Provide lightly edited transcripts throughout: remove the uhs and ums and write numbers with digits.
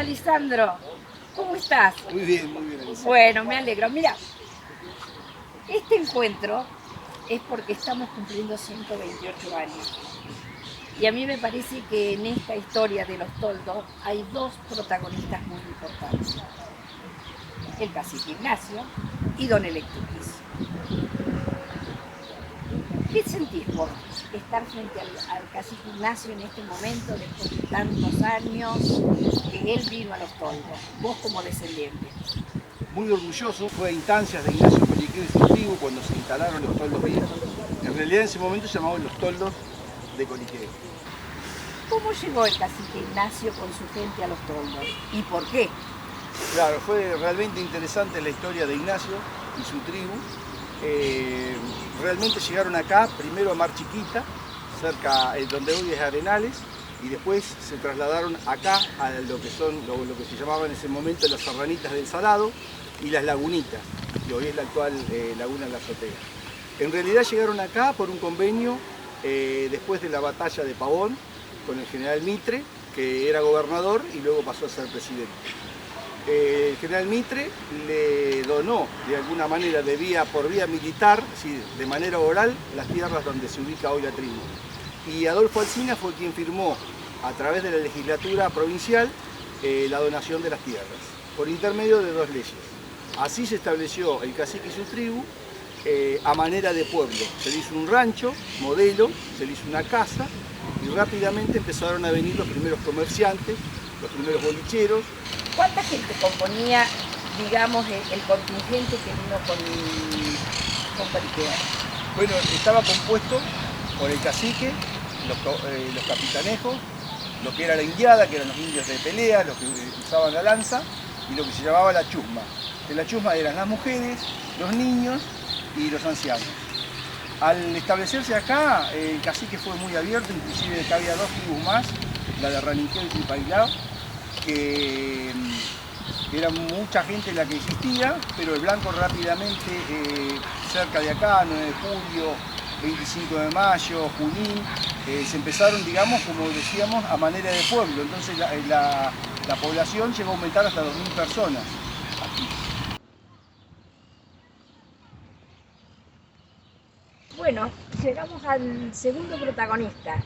Lisandro, ¿cómo estás? Muy bien, Alicia. Bueno, me alegro. Mira, este encuentro es porque estamos cumpliendo 128 años. Y a mí me parece que en esta historia de los toldos hay dos protagonistas muy importantes. El cacique Ignacio y don Electuquis. ¿Qué sentís vos estar frente al cacique Ignacio en este momento, después de tantos años que él vino a los toldos, vos como descendiente? Muy orgulloso, fue a instancias de Ignacio Coliqueo y su tribu cuando se instalaron los toldos viejos. En realidad en ese momento se llamaban los toldos de Coliqueo. ¿Cómo llegó el cacique Ignacio con su gente a los toldos? ¿Y por qué? Claro, fue realmente interesante la historia de Ignacio y su tribu. Realmente llegaron acá, primero a Mar Chiquita, cerca donde hoy es Arenales, y después se trasladaron acá a lo que se llamaba en ese momento las Serranitas del Salado y las Lagunitas, que hoy es la actual Laguna La Azotea. En realidad llegaron acá por un convenio después de la batalla de Pavón con el general Mitre, que era gobernador y luego pasó a ser presidente. El general Mitre le donó de alguna manera por vía militar, sí, de manera oral, las tierras donde se ubica hoy la tribu. Y Adolfo Alsina fue quien firmó a través de la legislatura provincial la donación de las tierras, por intermedio de dos leyes. Así se estableció el cacique y su tribu a manera de pueblo. Se le hizo un rancho, modelo, se le hizo una casa y rápidamente empezaron a venir los primeros comerciantes, los primeros bolicheros. ¿Cuánta gente componía, digamos, el contingente que vino con Coliqueo? Bueno, estaba compuesto por el cacique, los capitanejos, lo que era la indiada, que eran los indios de pelea, los que usaban la lanza, y lo que se llamaba la chusma. Que la chusma eran las mujeres, los niños y los ancianos. Al establecerse acá, el cacique fue muy abierto, inclusive acá había dos tribus más, la de Raninqueo y Tilpailao, que era mucha gente la que existía, pero el blanco rápidamente, cerca de acá, 9 de julio, 25 de mayo, Junín, se empezaron, digamos, como decíamos, a manera de pueblo. Entonces la población llegó a aumentar hasta 2000 personas aquí. Bueno, llegamos al segundo protagonista,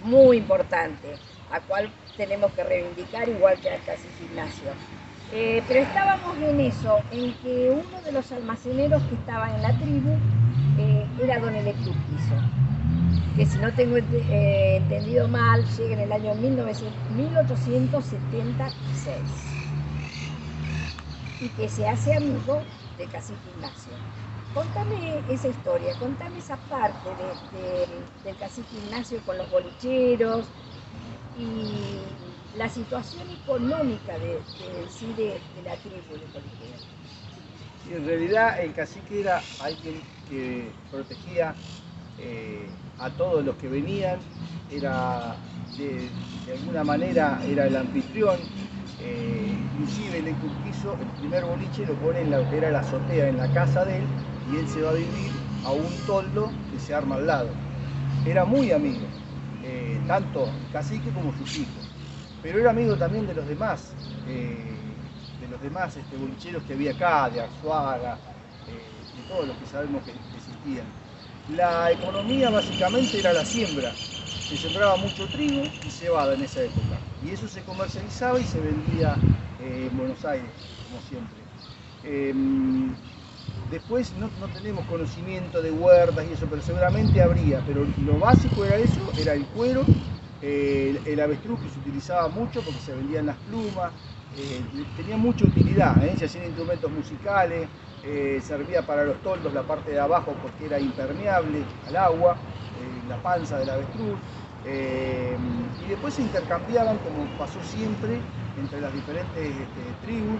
muy importante, a cual tenemos que reivindicar igual que al cacique Ignacio. Pero estábamos en eso, en que uno de los almaceneros que estaba en la tribu era don Electuquis, que si no tengo entendido mal, llega en el año 1876 y que se hace amigo de cacique Ignacio. Contame esa historia, contame esa parte del cacique Ignacio con los bolicheros y la situación económica de la tribu de Coliqueo. Y en realidad el cacique era alguien que protegía a todos los que venían, era de alguna manera era el anfitrión. Inclusive el Electuquiso, el primer boliche lo pone en lo que era la azotea, en la casa de él, y él se va a vivir a un toldo que se arma al lado. Era muy amigo, tanto el cacique como sus hijos, pero era amigo también de los demás bolicheros que había acá, de Arzuaga, de todos los que sabemos que existían. La economía básicamente era la siembra. Se sembraba mucho trigo y cebada en esa época. Y eso se comercializaba y se vendía en Buenos Aires, como siempre. Después no tenemos conocimiento de huertas y eso, pero seguramente habría. Pero lo básico era eso, era el cuero, el avestruz que se utilizaba mucho porque se vendían las plumas. Tenía mucha utilidad, se hacían instrumentos musicales, servía para los toldos la parte de abajo porque era impermeable al agua, la panza del avestruz, y después se intercambiaban, como pasó siempre, entre las diferentes tribus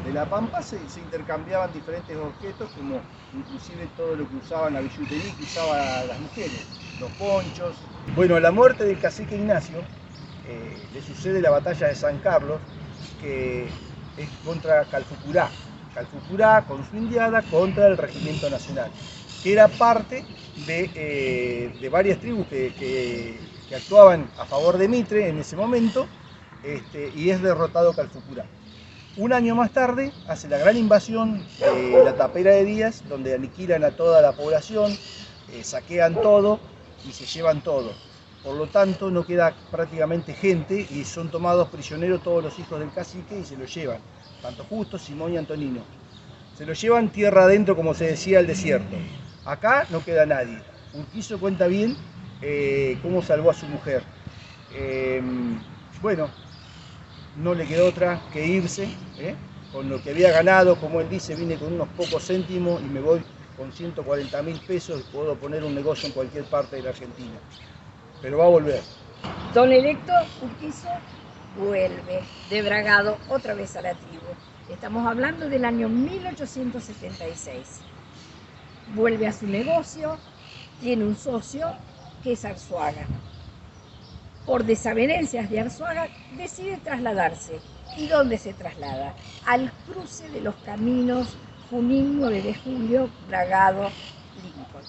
de la Pampa, se intercambiaban diferentes objetos, como inclusive todo lo que usaban, la billutería que usaban las mujeres, los ponchos. Bueno, a la muerte del cacique Ignacio le sucede la batalla de San Carlos, que es contra Calfucurá. Calfucurá con su indiada contra el Regimiento Nacional, que era parte de varias tribus que actuaban a favor de Mitre en ese momento, y es derrotado Calfucurá. Un año más tarde hace la gran invasión la Tapera de Díaz, donde aniquilan a toda la población, saquean todo y se llevan todo. Por lo tanto, no queda prácticamente gente y son tomados prisioneros todos los hijos del cacique y se los llevan, tanto Justo, Simón y Antonino. Se los llevan tierra adentro, como se decía, al desierto. Acá no queda nadie. Urquizo cuenta bien cómo salvó a su mujer. Bueno, no le quedó otra que irse, con lo que había ganado, como él dice, vine con unos pocos céntimos y me voy con 140.000 pesos y puedo poner un negocio en cualquier parte de la Argentina. Pero va a volver. Don Electo Urquizo vuelve de Bragado otra vez a la tribu. Estamos hablando del año 1876. Vuelve a su negocio, tiene un socio que es Arzuaga. Por desavenencias de Arzuaga decide trasladarse. ¿Y dónde se traslada? Al cruce de los caminos Junín 9 de julio, Bragado, Lincoln.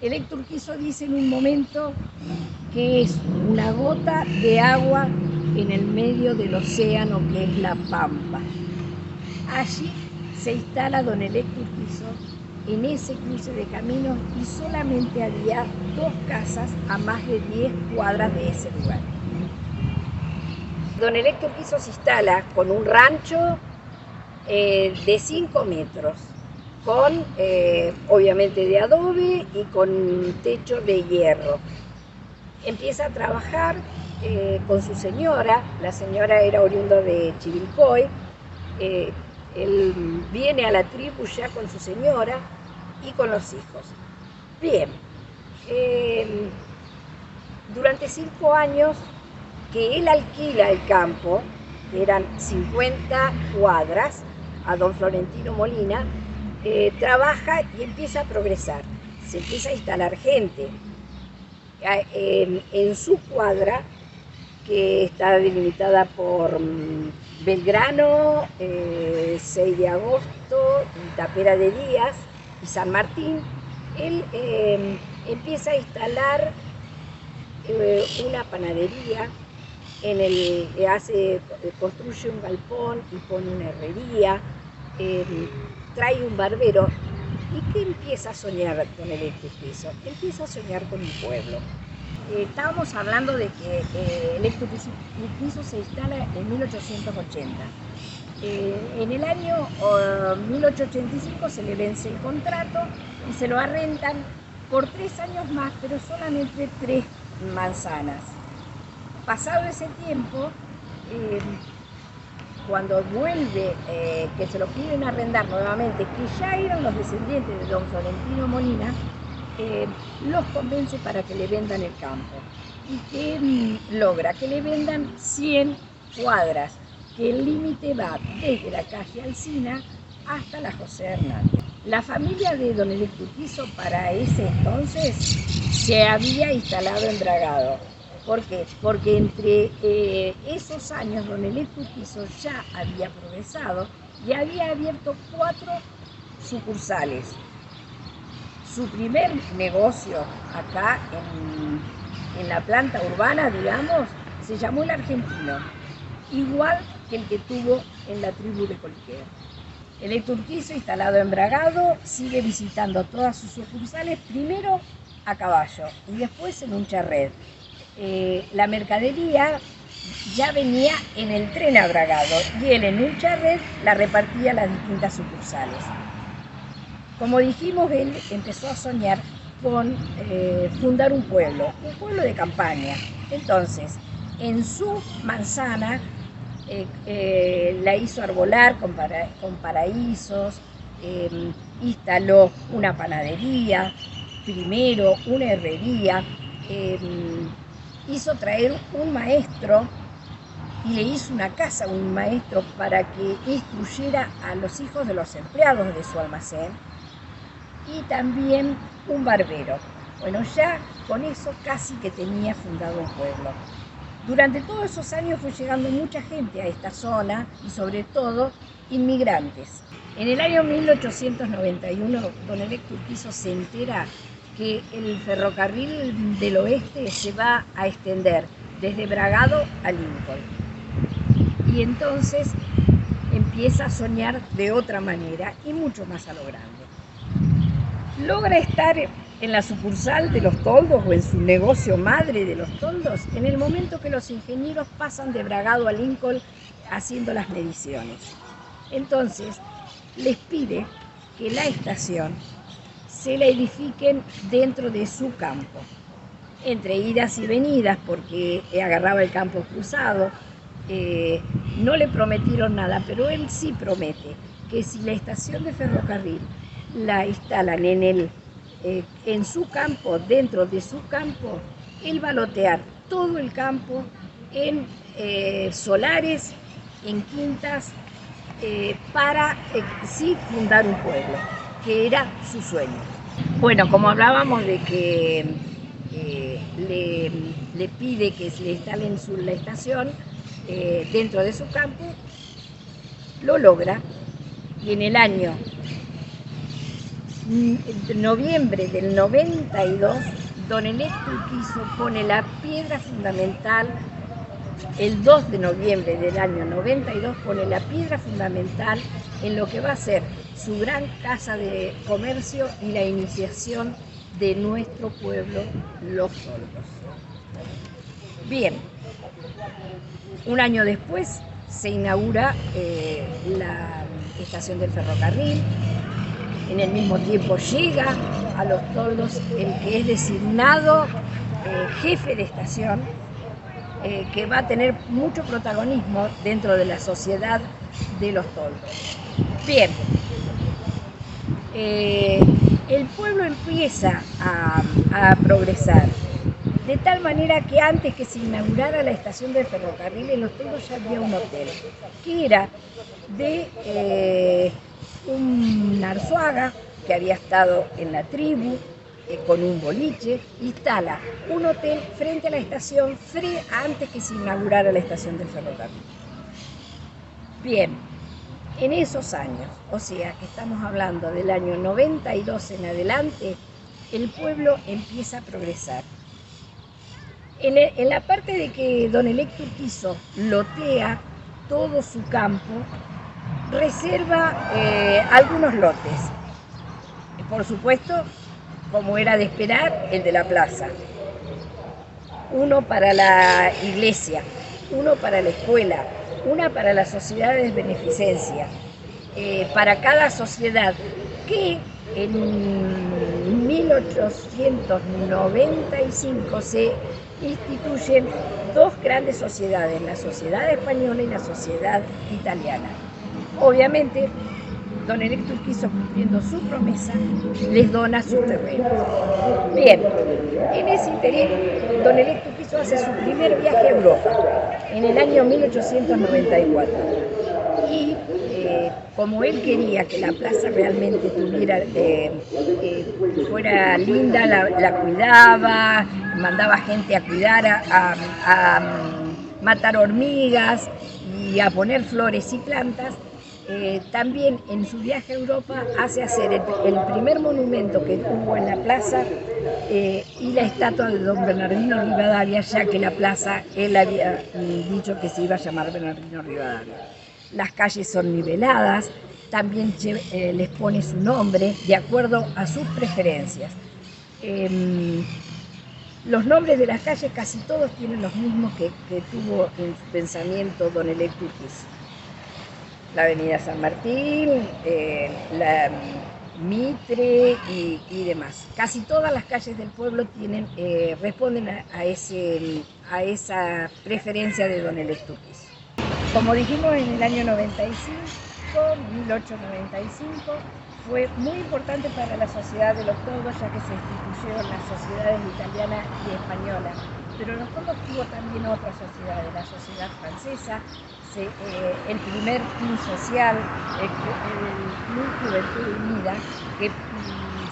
Electo Urquizo dice en un momento que es una gota de agua en el medio del océano que es la Pampa. Allí se instala don Electo Urquizo en ese cruce de caminos y solamente había 2 casas a más de 10 cuadras de ese lugar. Don Electo Urquizo se instala con un rancho de 5 metros, con obviamente de adobe y con techo de hierro. Empieza a trabajar con su señora, la señora era oriunda de Chivilcoy, él viene a la tribu ya con su señora y con los hijos. Bien, durante 5 años que él alquila el campo, que eran 50 cuadras, a don Florentino Molina, trabaja y empieza a progresar, se empieza a instalar gente en su cuadra, que está delimitada por Belgrano, 6 de agosto, Tapera de Díaz y San Martín. Él empieza a instalar una panadería, construye un galpón y pone una herrería, trae un barbero. ¿Y qué empieza a soñar con el Electo Urquizo? Empieza a soñar con un pueblo. Estábamos hablando de que Electo Urquizo se instala en 1880. En el año 1885 se le vence el contrato y se lo arrendan por 3 años más, pero solamente 3 manzanas. Pasado ese tiempo, cuando vuelve, que se lo quieren arrendar nuevamente, que ya eran los descendientes de don Florentino Molina, los convence para que le vendan el campo. ¿Y que logra? Que le vendan 100 cuadras, que el límite va desde la calle Alsina hasta la José Hernández. La familia de don Electo Urquizo para ese entonces se había instalado en Bragado. ¿Por qué? Porque entre esos años don Electo Urquizo ya había progresado y había abierto 4 sucursales. Su primer negocio acá en la planta urbana, digamos, se llamó El Argentino, igual que el que tuvo en la tribu de Colquer. Electo Urquizo, instalado en Bragado, sigue visitando todas sus sucursales, primero a caballo y después en un charret. La mercadería ya venía en el tren a Bragado y él en un charret la repartía a las distintas sucursales. Como dijimos, él empezó a soñar con fundar un pueblo de campaña. Entonces, en su manzana la hizo arbolar con paraísos, instaló una panadería, primero una herrería, hizo traer un maestro y le hizo una casa a un maestro para que instruyera a los hijos de los empleados de su almacén, y también un barbero. Bueno, ya con eso casi que tenía fundado el pueblo. Durante todos esos años fue llegando mucha gente a esta zona y sobre todo inmigrantes. En el año 1891 don Electo Urquizo se entera que el ferrocarril del oeste se va a extender desde Bragado a Lincoln. Y entonces empieza a soñar de otra manera y mucho más a lo grande. Logra estar en la sucursal de los toldos o en su negocio madre de los toldos en el momento que los ingenieros pasan de Bragado a Lincoln haciendo las mediciones. Entonces les pide que la estación se la edifiquen dentro de su campo, entre idas y venidas, porque agarraba el campo cruzado. No le prometieron nada, pero él sí promete que si la estación de ferrocarril la instalan en su campo, dentro de su campo, él va a lotear todo el campo en solares, en quintas, para sí fundar un pueblo, que era su sueño. Bueno, como hablábamos de que le pide que se le instale la estación dentro de su campo, lo logra, y en el año noviembre del 92, don Electo Urquizo pone la piedra fundamental. El 2 de noviembre del año 92 pone la piedra fundamental en lo que va a ser su gran casa de comercio y la iniciación de nuestro pueblo, Los Toldos. Bien, un año después se inaugura la estación del ferrocarril. En el mismo tiempo llega a Los Toldos el que es designado jefe de estación, que va a tener mucho protagonismo dentro de la sociedad de Los Toldos. Bien, el pueblo empieza a progresar, de tal manera que antes que se inaugurara la estación del ferrocarril, en Los Toldos ya había un hotel, que era de un Arzuaga, que había estado en la tribu, con un boliche, instala un hotel frente a la estación, antes que se inaugurara la estación del ferrocarril. Bien, en esos años, o sea que estamos hablando del año 92 en adelante, el pueblo empieza a progresar. En la parte de que don Electo Urquizo lotea todo su campo, reserva algunos lotes. Por supuesto, como era de esperar, el de la plaza. Uno para la iglesia, uno para la escuela, una para las sociedades de beneficencia, para cada sociedad, que en 1895 se instituyen dos grandes sociedades, la sociedad española y la sociedad italiana. Obviamente, don Electo Urquizo, cumpliendo su promesa, les dona sus terrenos. Bien, en ese interín, don Electo Urquizo hace su primer viaje a Europa, en el año 1894. Y como él quería que la plaza realmente fuera linda, la cuidaba, mandaba gente a cuidar, a matar hormigas y a poner flores y plantas. También en su viaje a Europa hace hacer el primer monumento que hubo en la plaza y la estatua de don Bernardino Rivadavia, ya que la plaza él había dicho que se iba a llamar Bernardino Rivadavia. Las calles son niveladas, también les pone su nombre de acuerdo a sus preferencias. Los nombres de las calles casi todos tienen los mismos que tuvo en su pensamiento don Electo Urquizo. La avenida San Martín, la Mitre y demás. Casi todas las calles del pueblo responden a esa preferencia de don Electo Urquizo. Como dijimos, en el año 1895, fue muy importante para la sociedad de Los Toldos, ya que se instituyeron las sociedades italiana y española. Pero Los Toldos tuvo también otras sociedades, la sociedad francesa, el primer club social, el Club Juventud Unida, que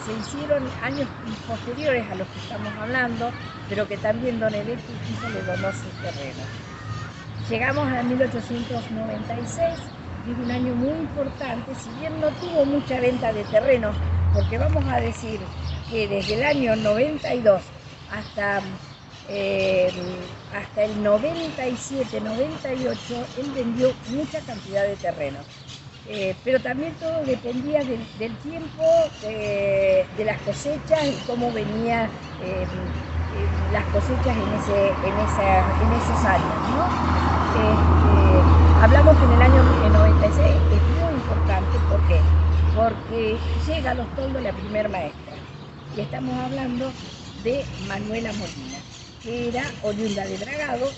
se hicieron años posteriores a los que estamos hablando, pero que también don Electo Urquizo le donó sus terrenos. Llegamos a 1896, y es un año muy importante, si bien no tuvo mucha venta de terrenos, porque vamos a decir que desde el año 92 hasta hasta el 97, 98, él vendió mucha cantidad de terreno. Pero también todo dependía del tiempo, de las cosechas y cómo venían las cosechas en esos años, ¿no? Hablamos que en el año 96 es muy importante, ¿por qué? Porque llega a Los Toldos la primer maestra, y estamos hablando de Manuela Molina, que era oriunda de Bragado,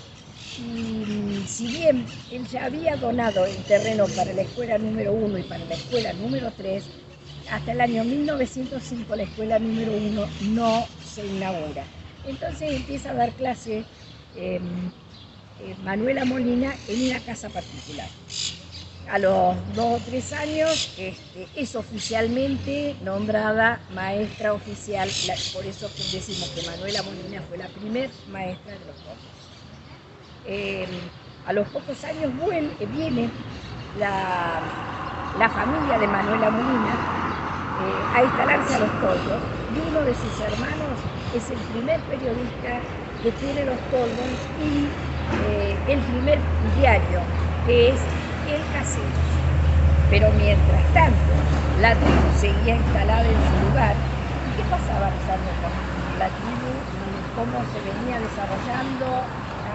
y si bien él ya había donado el terreno para la escuela número 1 y para la escuela número 3, hasta el año 1905 la escuela número 1 no se inaugura. Entonces empieza a dar clase Manuela Molina en una casa particular. A los 2 o 3 años es oficialmente nombrada maestra oficial, por eso decimos que Manuela Molina fue la primer maestra de Los Toldos. A los pocos años viene la familia de Manuela Molina a instalarse a Los Toldos, y uno de sus hermanos es el primer periodista que tiene Los Toldos y el primer diario, que es El Casero. Pero mientras tanto, la tribu seguía instalada en su lugar. ¿Y qué pasaba con la tribu? ¿Cómo se venía desarrollando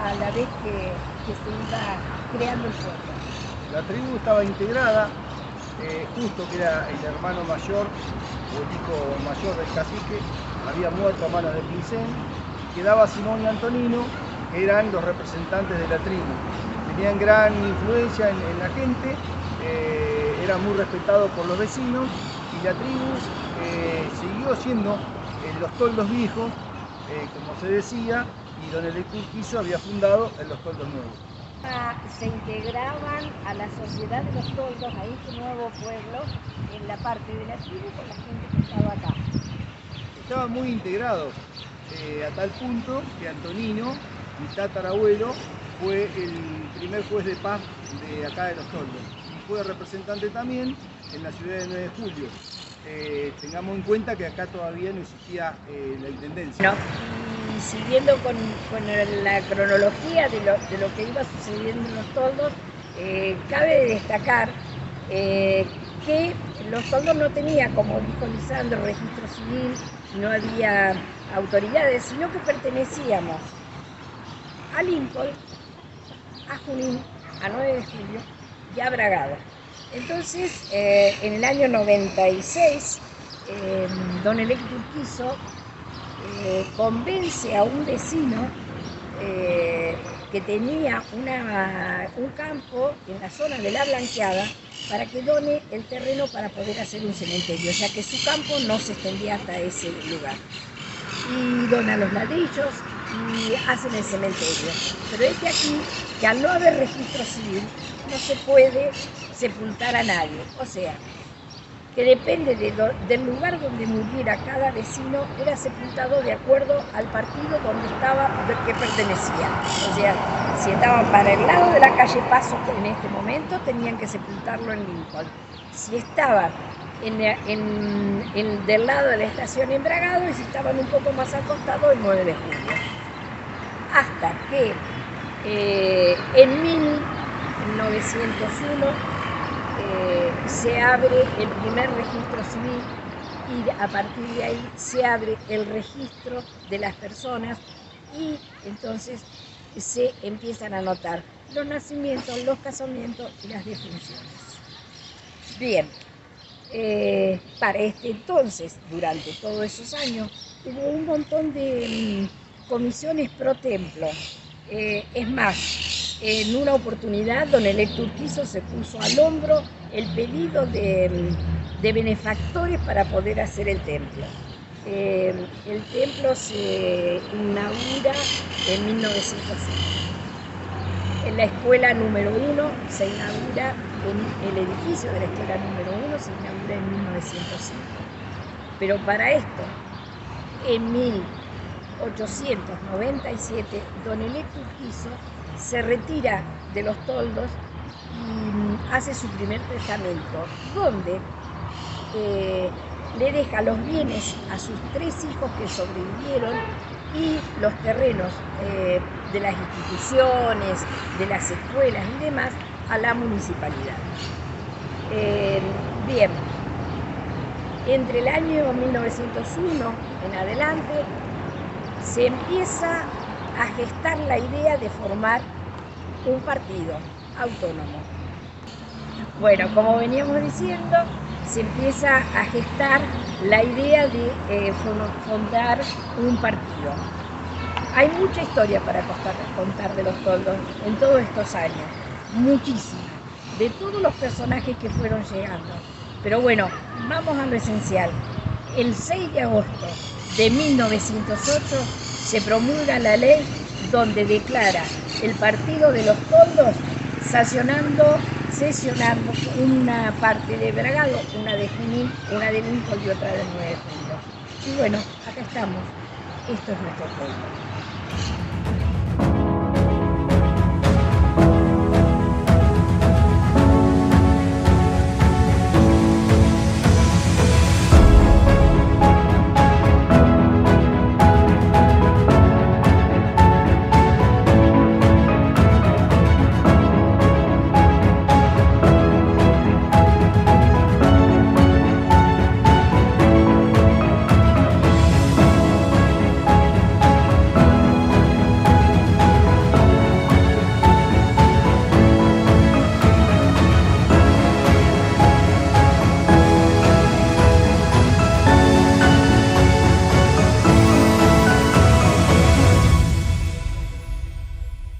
a la vez que se iba creando el pueblo? La tribu estaba integrada, justo que era el hermano mayor o el hijo mayor del cacique, había muerto a manos de Pincén, quedaba Simón y Antonino, que eran los representantes de la tribu. Tenían gran influencia en la gente, eran muy respetados por los vecinos, y la tribu siguió siendo Los Toldos Viejos, como se decía, y don Electo Urquizo había fundado Los Toldos Nuevos. Se integraban a la sociedad de Los Toldos, a este nuevo pueblo, en la parte de la tribu con la gente que estaba acá. Estaban muy integrados, a tal punto que Antonino, mi tatarabuelo, fue el primer juez de paz de acá de Los Toldos, y fue representante también en la ciudad de 9 de Julio. Tengamos en cuenta que acá todavía no existía la intendencia. No. Y siguiendo con la cronología de lo que iba sucediendo en Los Toldos, cabe destacar que Los Toldos no tenía, como dijo Lisandro, registro civil, no había autoridades, sino que pertenecíamos a Lincoln, a Junín, a 9 de Julio y a Bragado. Entonces, en el año 96, don Electo Urquizo convence a un vecino que tenía un campo en la zona de La Blanqueada para que done el terreno para poder hacer un cementerio, ya que su campo no se extendía hasta ese lugar. Y dona los ladrillos y hacen el cementerio. Pero es de aquí que al no haber registro civil no se puede sepultar a nadie. O sea, que depende del lugar donde muriera cada vecino, era sepultado de acuerdo al partido que pertenecía. O sea, si estaban para el lado de la calle Paso en este momento, tenían que sepultarlo en Lincoln. Si estaban del lado de la estación en Bragado, y si estaban un poco más al costado, el 9 de Julio. Hasta que en 1901 se abre el primer registro civil, y a partir de ahí se abre el registro de las personas, y entonces se empiezan a anotar los nacimientos, los casamientos y las defunciones. Bien, para este entonces, durante todos esos años, hubo un montón de comisiones pro templo. Es más, en una oportunidad don Electo Urquizo se puso al hombro el pedido de benefactores para poder hacer el templo. El templo se inaugura en 1905. En la escuela número 1 se inaugura, en el edificio de la escuela número 1 se inaugura en 1905. Pero para esto, en 1897, don Electo Urquizo se retira de Los Toldos y hace su primer testamento, donde le deja los bienes a sus 3 hijos que sobrevivieron y los terrenos de las instituciones, de las escuelas y demás a la municipalidad. Bien, entre el año 1901 en adelante se empieza a gestar la idea de formar un partido autónomo. Bueno, como veníamos diciendo, se empieza a gestar la idea de fundar un partido. Hay mucha historia para contar de los toldos en todos estos años, muchísima, de todos los personajes que fueron llegando. Pero bueno, vamos a lo esencial. El 6 de agosto de 1908 se promulga la ley donde declara el partido de los toldos sesionando una parte de Bragado, una de Junín, una de Lincoln y otra de 9 de julio. Y bueno, acá estamos. Esto es nuestro pueblo.